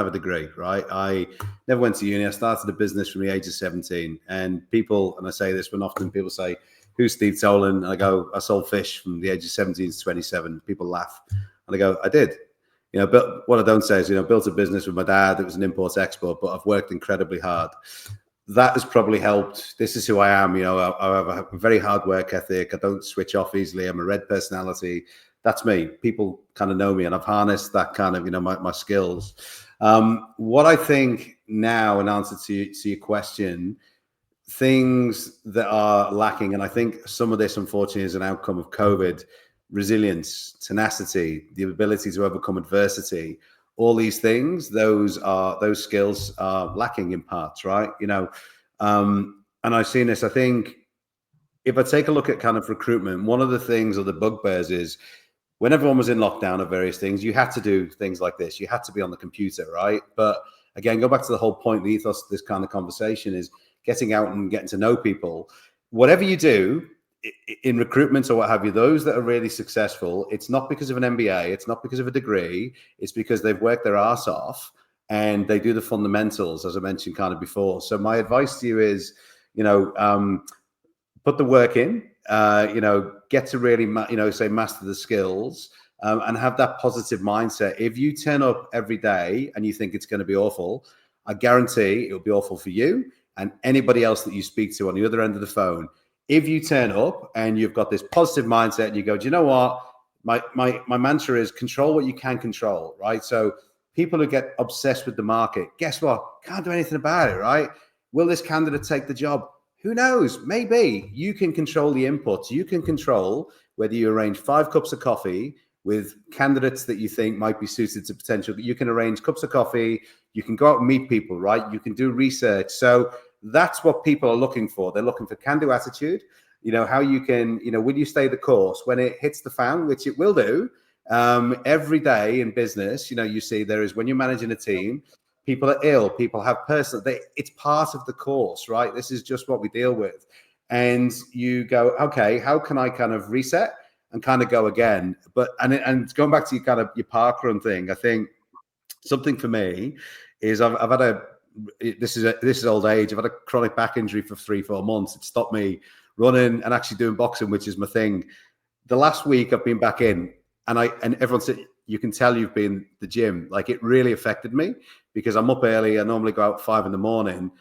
a degree, right? I never went to uni. I started a business from the age of 17. And people, and I say this when often people say, "Who's Steve Tolan?" And I go, "I sold fish from the age of 17 to 27. People laugh. And I go, "I did." But what I don't say is, built a business with my dad. It was an import-export, but I've worked incredibly hard. That has probably helped. This is who I am. I have a very hard work ethic. I don't switch off easily. I'm a red personality. That's me. People kind of know me, and I've harnessed that kind of, my skills. What I think now, in answer to your question, things that are lacking, and I think some of this, unfortunately, is an outcome of COVID: resilience, tenacity, the ability to overcome adversity. All these things, those skills are lacking in parts, right? And I've seen this. I think if I take a look at kind of recruitment, one of the things, or the bugbears, is when everyone was in lockdown of various things, you had to do things like this. You had to be on the computer, right? But again, go back to the whole point, the ethos of this kind of conversation is getting out and getting to know people. Whatever you do in recruitment or what have you, those that are really successful, it's not because of an MBA, it's not because of a degree, it's because they've worked their ass off and they do the fundamentals, as I mentioned kind of before. So my advice to you is, put the work in, get to really, say master the skills, and have that positive mindset. If you turn up every day and you think it's going to be awful, I guarantee it'll be awful for you and anybody else that you speak to on the other end of the phone. If you turn up and you've got this positive mindset and you go, do you know what? My mantra is control what you can control, right? So people who get obsessed with the market, guess what? Can't do anything about it, right? Will this candidate take the job? Who knows? Maybe. You can control the inputs. You can control whether you arrange 5 cups of coffee with candidates that you think might be suited to potential. You can arrange cups of coffee. You can go out and meet people, right? You can do research. So that's what people are looking for. They're looking for can-do attitude. How you can, will you stay the course when it hits the fan, which it will do, Every day in business, you see there is, when you're managing a team, people are ill, people have it's part of the course, right? This is just what we deal with. And you go, okay, how can I kind of reset and kind of go again? And going back to your parkrun thing, I think something for me is I've had this is old age. I've had a chronic back injury for 3-4 months. It stopped me running and actually doing boxing, which is my thing. The last week I've been back in, and everyone said, you can tell you've been the gym. Like, it really affected me because I'm up early. I normally go out 5 a.m.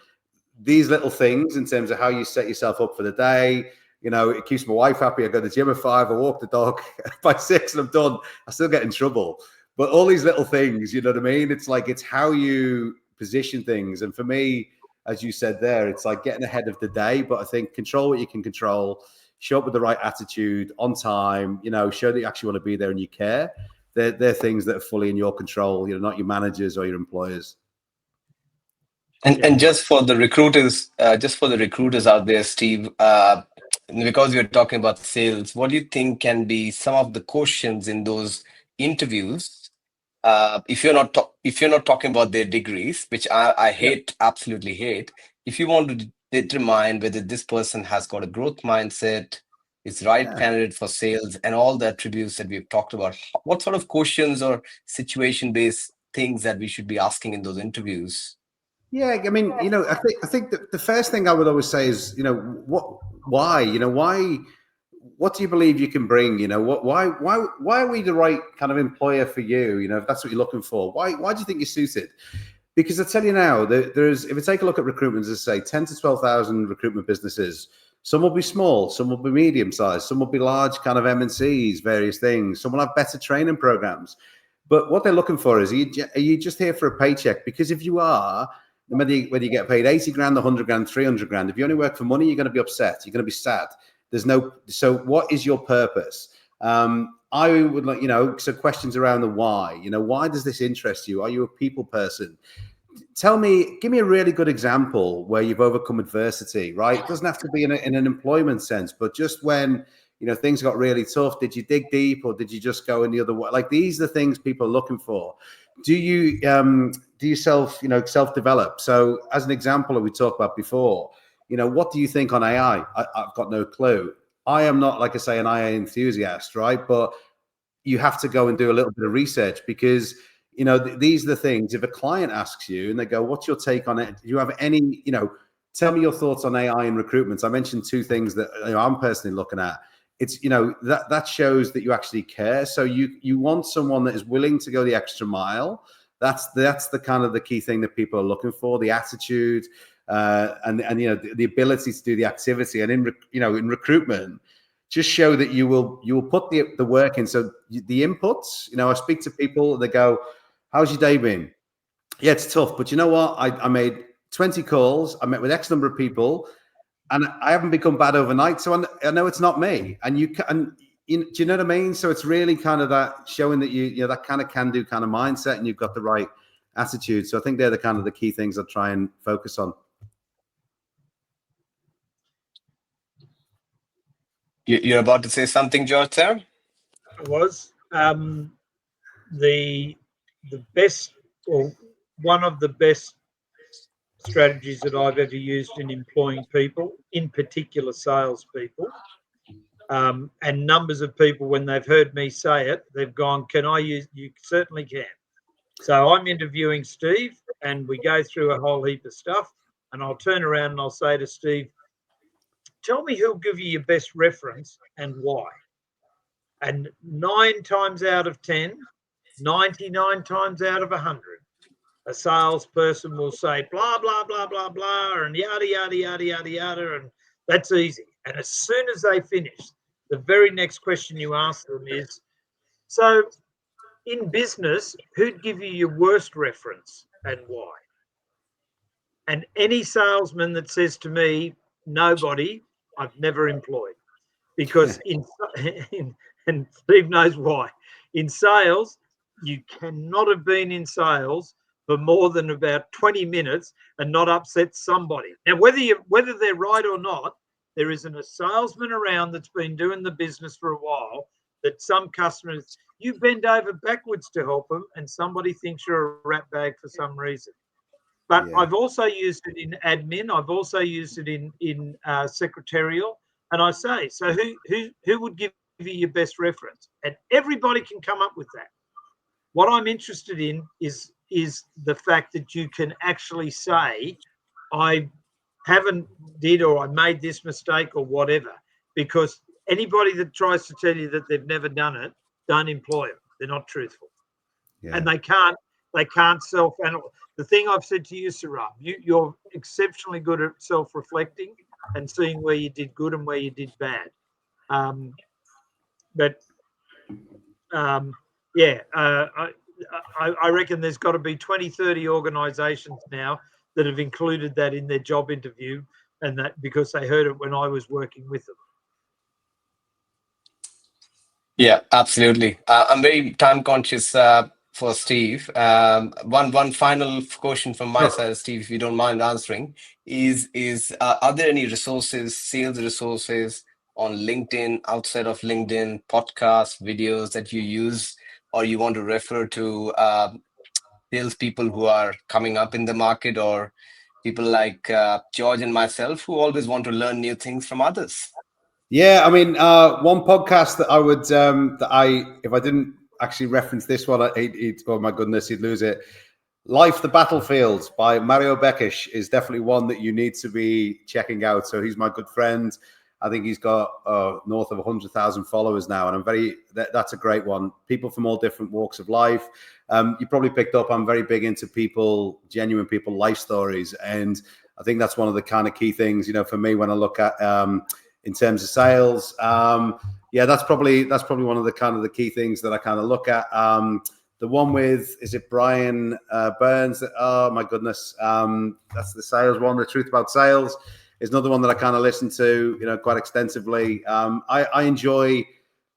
These little things in terms of how you set yourself up for the day, it keeps my wife happy. I go to the gym at 5, I walk the dog by 6 and I'm done. I still get in trouble. But all these little things, you know what I mean? It's like, it's how you position things. And for me, as you said there, it's like getting ahead of the day. But I think control what you can control, show up with the right attitude, on time, show that you actually want to be there and you care. They're things that are fully in your control, not your managers or your employers. And just for the recruiters, out there, Steve, because we're talking about sales, what do you think can be some of the questions in those interviews? If you're not talking about their degrees, which I hate, absolutely hate. If you want to determine whether this person has got a growth mindset, is right candidate for sales, and all the attributes that we've talked about, what sort of questions or situation-based things that we should be asking in those interviews? Yeah, I mean, I think that the first thing I would always say is, why, what do you believe you can bring? Why are we the right kind of employer for you? If that's what you're looking for, why do you think you're suited? Because I tell you now, there's, if you take a look at recruitment, as I say, 10 to 12,000 recruitment businesses. Some will be small, some will be medium sized, some will be large kind of MNCs, various things. Some will have better training programs. But what they're looking for is, are you just here for a paycheck? Because if you are, whether you get paid 80 grand, 100 grand, 300 grand, if you only work for money, you're going to be upset. You're going to be sad. So what is your purpose? I would like, so questions around the why, why does this interest you? Are you a people person? Give me a really good example where you've overcome adversity, right? It doesn't have to be in an employment sense, but just when, things got really tough, did you dig deep or did you just go in the other way? Like, these are the things people are looking for. Do you self-develop? So as an example that we talked about before, what do you think on AI? I've got no clue. I am not, like I say, an AI enthusiast, right? But you have to go and do a little bit of research because, these are the things. If a client asks you and they go, what's your take on it? Do you have any, tell me your thoughts on AI in recruitment. I mentioned 2 things that I'm personally looking at. It's, that shows that you actually care. So you want someone that is willing to go the extra mile. That's the kind of the key thing that people are looking for, the attitude, and the ability to do the activity. And in recruitment, just show that you will put the work in. So the inputs, I speak to people, they go, how's your day been? Yeah, it's tough, but you know what? I made 20 calls. I met with X number of people, and I haven't become bad overnight. So I know it's not me. And do you know what I mean? So it's really kind of that showing that you that kind of can-do kind of mindset, and you've got the right attitude. So I think they're the kind of the key things I try and focus on. You're about to say something, George, there? I was. The best, or one of the best strategies that I've ever used in employing people, in particular salespeople, and numbers of people, when they've heard me say it, they've gone, can I use? You certainly can. So I'm interviewing Steve and we go through a whole heap of stuff, and I'll turn around and I'll say to Steve, tell me who'll give you your best reference and why. And 9 times out of 10, 99 times out of 100, a salesperson will say blah, blah, blah, blah, blah, and yada, yada, yada, yada, yada, and that's easy. And as soon as they finish, the very next question you ask them is, so in business, who'd give you your worst reference and why? And any salesman that says to me, nobody, I've never employed. Because and Steve knows why. In sales, you cannot have been in sales for more than about 20 minutes and not upset somebody. Now, whether they're right or not, there isn't a salesman around that's been doing the business for a while that some customers, you bend over backwards to help them and somebody thinks you're a rat bag for some reason. But I've also used it in admin. I've also used it in secretarial. And I say, so who would give you your best reference? And everybody can come up with that. What I'm interested in is the fact that you can actually say, I haven't did or I made this mistake or whatever, because anybody that tries to tell you that they've never done it, don't employ them. They're not truthful. Yeah. And they can't self-analyze. The thing I've said to you, Saurabh, you're exceptionally good at self-reflecting and seeing where you did good and where you did bad. I reckon there's got to be 20, 30 organisations now that have included that in their job interview, and that because they heard it when I was working with them. Yeah, absolutely. I'm very time conscious for Steve. One final question from my side, Steve, if you don't mind answering, is are there any resources, sales resources on LinkedIn, outside of LinkedIn, podcasts, videos that you use, or you want to refer to salespeople who are coming up in the market, or people like George and myself who always want to learn new things from others? Yeah, I mean, one podcast that I would, if I didn't actually reference this one, oh my goodness, he'd lose it. Life, the Battlefield by Mario Bekish is definitely one that you need to be checking out. So he's my good friend. I think he's got north of 100,000 followers now. And that's a great one. People from all different walks of life. You probably picked up, I'm very big into genuine people, life stories. And I think that's one of the kind of key things, for me when I look at, in terms of sales, that's probably one of the kind of the key things that I kind of look at. The one with, is it Brian Burns? Oh my goodness, that's the sales one. The Truth About Sales is another one that I kind of listen to, quite extensively. I enjoy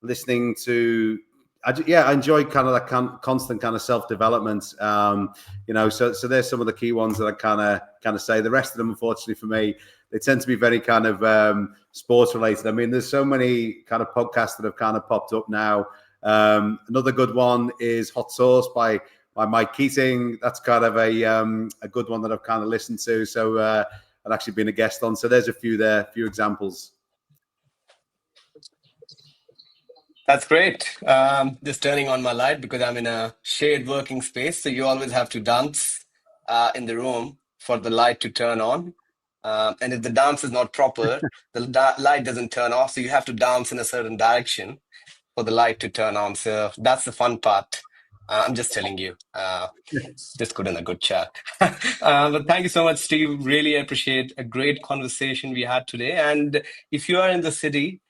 listening to. I enjoy kind of that constant kind of self-development. So there's some of the key ones that I kind of say. The rest of them, unfortunately for me, they tend to be very kind of sports related. I mean, there's so many kind of podcasts that have kind of popped up now. Another good one is Hot Sauce by Mike Keating. That's kind of a good one that I've kind of listened to. So I've actually been a guest on. So there's a few examples. That's great. Just turning on my light because I'm in a shared working space. So you always have to dance in the room for the light to turn on. And if the dance is not proper, the light doesn't turn off. So you have to dance in a certain direction for the light to turn on. So that's the fun part. I'm just telling you, just good in a good chat. But thank you so much, Steve. Really appreciate a great conversation we had today. And if you are in the city,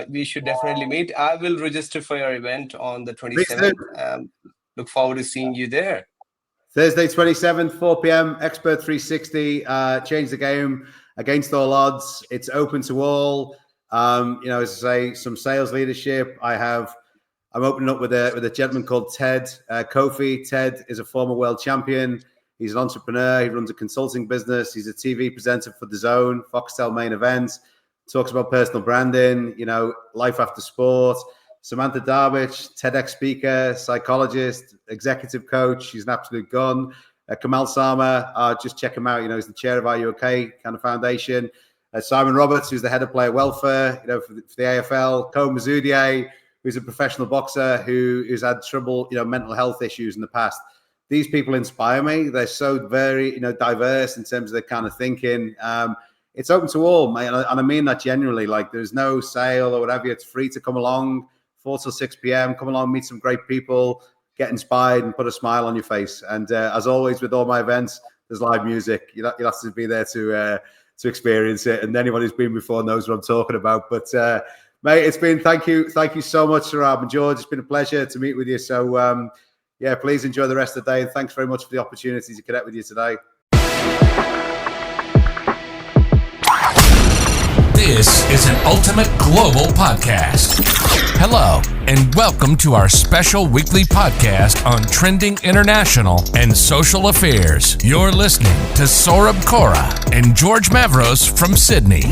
we should definitely meet. I will register for your event on the 27th. Look forward to seeing you there. Thursday, 27th, 4 p.m. Expert 360. Change the game against all odds. It's open to all. As I say, some sales leadership. I'm opening up with a gentleman called Ted Kofi. Ted is a former world champion. He's an entrepreneur. He runs a consulting business. He's a TV presenter for DAZN, Foxtel Main Events. Talks about personal branding, life after sport. Samantha Darwich, TEDx speaker, psychologist, executive coach. She's an absolute gun. Kamal Sama, just check him out. He's the chair of Are You OK kind of foundation. Simon Roberts, who's the head of player welfare, for the AFL. Ko Mazoudier, who's a professional boxer who's had trouble, mental health issues in the past. These people inspire me. They're so very, diverse in terms of their kind of thinking. It's open to all, mate. And I mean that genuinely. Like, there's no sale or whatever. It's free to come along, 4 till 6 p.m. Come along, meet some great people, get inspired and put a smile on your face. And as always, with all my events, there's live music. You'll have to be there to experience it. And anyone who's been before knows what I'm talking about. But, mate, it's been, thank you so much, Saurabh and George. It's been a pleasure to meet with you. So, please enjoy the rest of the day. And thanks very much for the opportunity to connect with you today. This is an Ultimate Global podcast. Hello, and welcome to our special weekly podcast on trending international and social affairs. You're listening to Saurabh Kora and George Mavros from Sydney.